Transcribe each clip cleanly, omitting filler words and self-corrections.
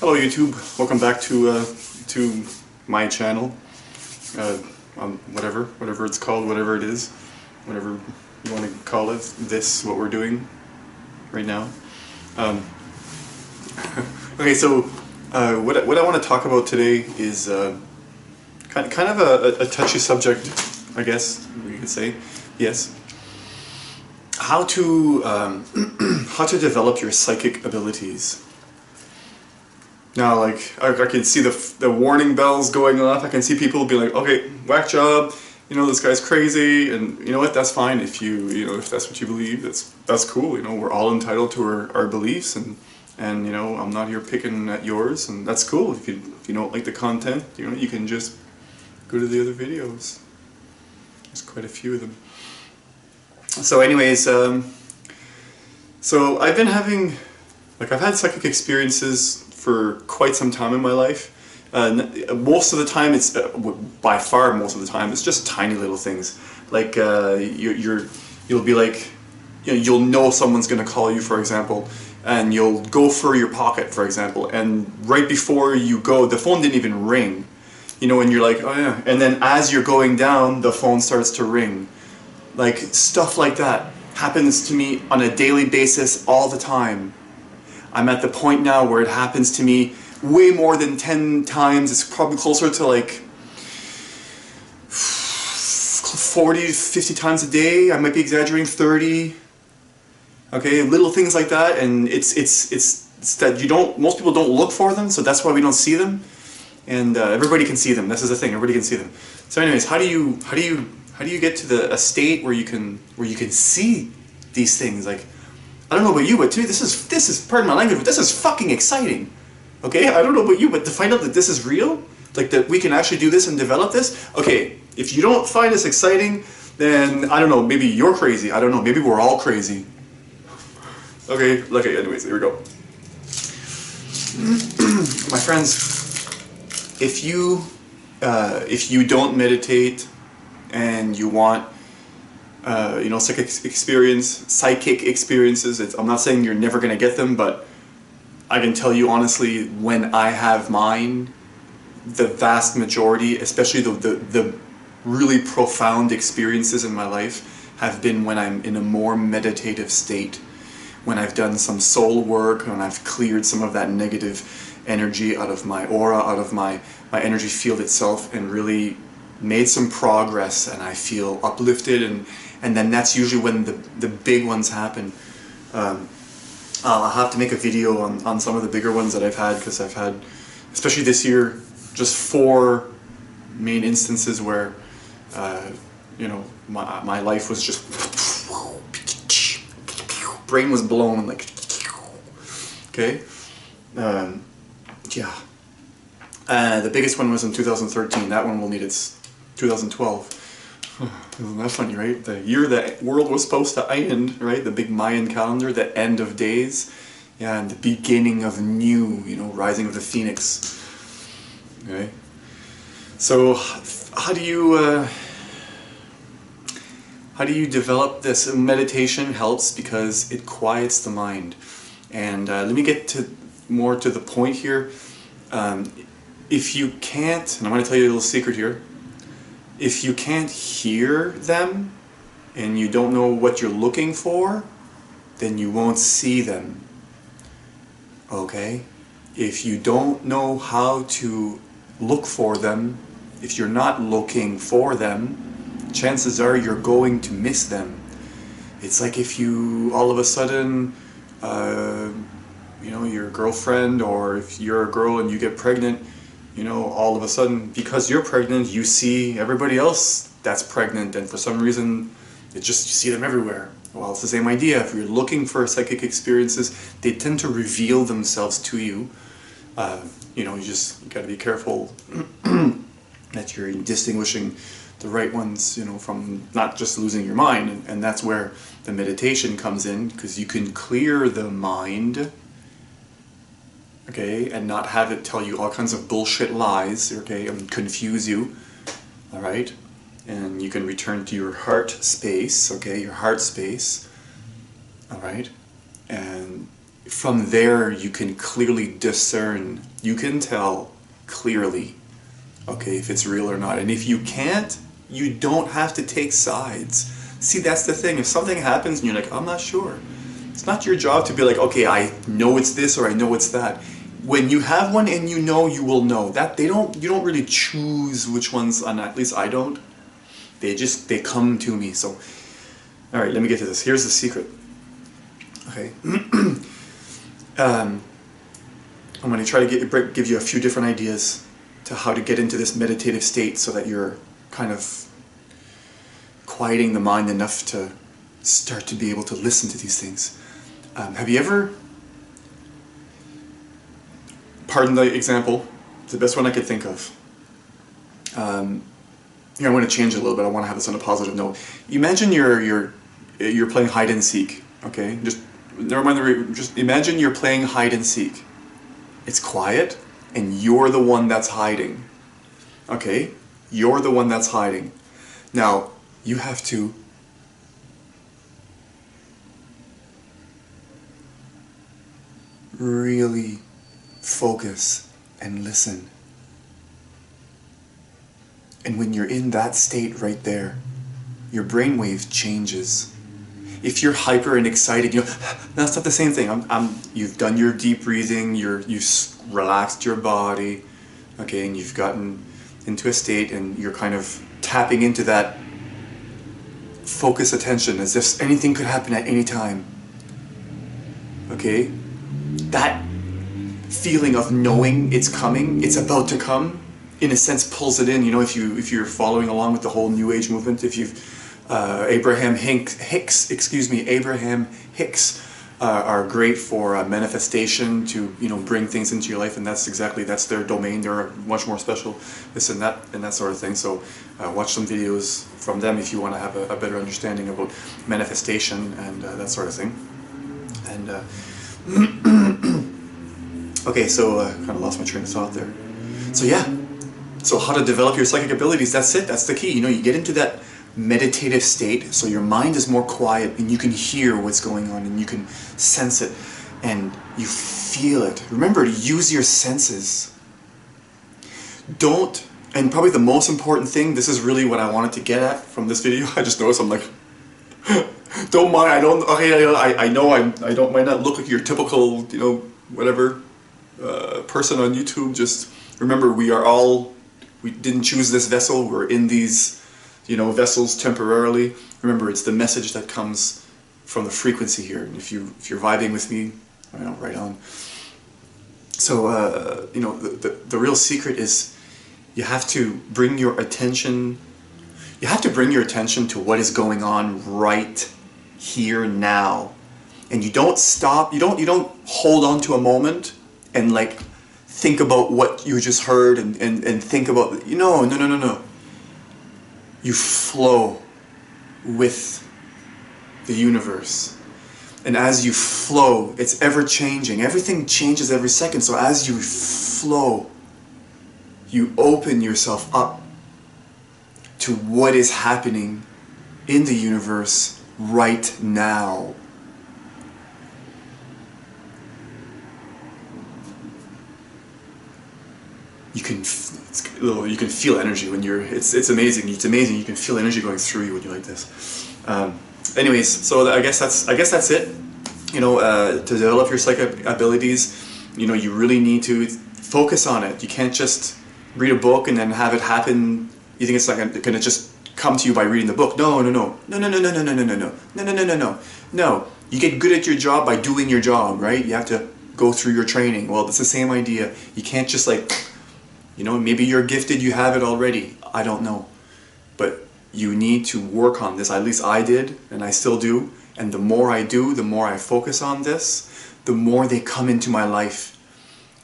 Hello YouTube, welcome back to my channel, whatever it's called, whatever it is, whatever you want to call it, what we're doing right now. Okay, so what I want to talk about today is kind of a touchy subject, I guess we could say, yes. How to how to develop your psychic abilities. Now, like, I can see the warning bells going off. I can see people be like, okay, whack job, you know, this guy's crazy, and you know what, that's fine if if that's what you believe, that's cool, you know, we're all entitled to our beliefs, and you know, I'm not here picking at yours, and that's cool. If you don't like the content, you know, you can just go to the other videos. There's quite a few of them. So anyways, so I've had psychic experiences for quite some time in my life. Most of the time, by far most of the time, it's just tiny little things. Like you'll be like, you know, you'll know someone's going to call you, for example, and you'll go for your pocket, for example, and right before you go, the phone didn't even ring, you know, and you're like, oh yeah, and then as you're going down, the phone starts to ring. Like, stuff like that happens to me on a daily basis all the time. I'm at the point now where it happens to me way more than 10 times. It's probably closer to like 40, 50 times a day. I might be exaggerating, 30. Okay, little things like that, and it's that most people don't look for them, so that's why we don't see them. And everybody can see them. This is the thing, everybody can see them. So anyways, how do you get to a state where you can see these things? Like, I don't know about you, but to me this is pardon my language, but this is fucking exciting. Okay, I don't know about you, but to find out that this is real, like that we can actually do this and develop this. Okay, if you don't find this exciting, then I don't know, maybe you're crazy. I don't know, maybe we're all crazy. Okay, anyways, here we go. My friends, if you don't meditate and you want you know, psychic experiences, I'm not saying you're never going to get them, but I can tell you honestly, when I have mine, the vast majority, especially the really profound experiences in my life, have been when I'm in a more meditative state, when I've done some soul work, when I've cleared some of that negative energy out of my aura, out of my energy field itself, and really made some progress, and I feel uplifted, and then that's usually when the big ones happen. I'll have to make a video on some of the bigger ones that I've had, because I've had, especially this year, just 4 main instances where you know, my life was just brain was blown, like, okay. Yeah. The biggest one was in 2013. That one will need its 2012. Isn't that funny, right? The year the world was supposed to end, right? The big Mayan calendar, the end of days, yeah, and the beginning of new, you know, rising of the phoenix. Okay. So, how do you develop this? Meditation helps because it quiets the mind. And let me get more to the point here. If you can't, and I'm going to tell you a little secret here, if you can't hear them and you don't know what you're looking for, then you won't see them. Okay? If you don't know how to look for them, if you're not looking for them, chances are you're going to miss them. It's like if you all of a sudden, you know, your girlfriend, or if you're a girl and you get pregnant, you know, all of a sudden, because you're pregnant, you see everybody else that's pregnant, and for some reason, you see them everywhere. Well, it's the same idea. If you're looking for psychic experiences, they tend to reveal themselves to you. You know, you got to be careful that you're distinguishing the right ones, you know, from not just losing your mind, and that's where the meditation comes in, because you can clear the mind, okay, and not have it tell you all kinds of bullshit lies, okay, and confuse you, all right, and you can return to your heart space, okay, your heart space, all right, and from there you can clearly discern, you can tell clearly, okay, if it's real or not. And if you can't, you don't have to take sides. See, that's the thing. If something happens and you're like, I'm not sure, it's not your job to be like, okay, I know it's this or I know it's that. When you have one and you know, you will know. That you don't really choose which ones, and at least I don't. They come to me. So, all right, let me get to this. Here's the secret. Okay. I'm going to try to give you a few different ideas to how to get into this meditative state so that you're kind of quieting the mind enough to start to be able to listen to these things. Have you ever, pardon the example, it's the best one I could think of. Here, I want to change it a little bit. I want to have this on a positive note. Imagine you're playing hide and seek. Okay, just never mind. Just imagine you're playing hide and seek. It's quiet, and you're the one that's hiding. Okay, you're the one that's hiding. Now you have to really focus and listen. And when you're in that state right there, your brainwave changes. If you're hyper and excited, that's not the same thing. You've done your deep breathing, you've relaxed your body, okay, and you've gotten into a state and you're kind of tapping into that focus attention as if anything could happen at any time. Okay? That feeling of knowing it's coming, it's about to come, in a sense pulls it in. If you're following along with the whole New Age movement, if you've Abraham Hicks are great for manifestation, to bring things into your life, and that's their domain. They're much more special, this and that sort of thing. So watch some videos from them if you want to have a better understanding about manifestation and that sort of thing. And okay, so kind of lost my train of thought there. So yeah, so how to develop your psychic abilities, that's it, that's the key. You get into that meditative state, so your mind is more quiet and you can hear what's going on and you can sense it and you feel it. Remember to use your senses. And probably the most important thing, this is really what I wanted to get at from this video, I just noticed I'm like, don't mind, I know I might not look like your typical, whatever, person on YouTube. Just remember, we didn't choose this vessel, we're in these, vessels temporarily. Remember, it's the message that comes from the frequency here. And if you're vibing with me, right on. So, the real secret is you have to bring your attention to what is going on right here now. And you don't stop, you don't hold on to a moment and think about what you just heard and think about, no. You flow with the universe. And as you flow, it's ever changing. Everything changes every second. So as you flow, you open yourself up to what is happening in the universe right now. You can feel energy when you're. It's amazing. It's amazing. You can feel energy going through you when you're like this. Anyways, so I guess that's it. To develop your psychic abilities, you really need to focus on it. You can't just read a book and then have it happen. You think it's going to just come to you by reading the book? No. You get good at your job by doing your job, right? You have to go through your training. Well, it's the same idea. You can't just maybe you're gifted, you have it already. I don't know. But you need to work on this. At least I did, and I still do. And the more I do, the more I focus on this, the more they come into my life.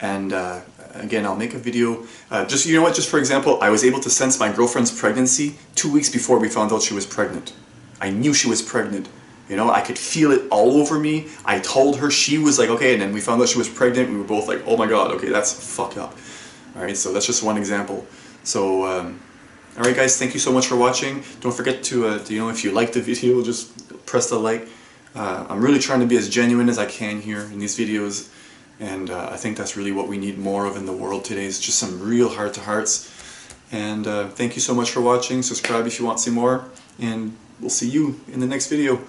And again, I'll make a video. Just for example, I was able to sense my girlfriend's pregnancy 2 weeks before we found out she was pregnant. I knew she was pregnant. I could feel it all over me. I told her, she was like, okay, and then we found out she was pregnant. We were both like, oh my God, okay, that's fucked up. Alright, so that's just one example. So, alright guys, thank you so much for watching. Don't forget to, if you liked the video, just press the like. I'm really trying to be as genuine as I can here in these videos, and I think that's really what we need more of in the world today, is just some real heart-to-hearts. And thank you so much for watching. Subscribe if you want to see more, and we'll see you in the next video.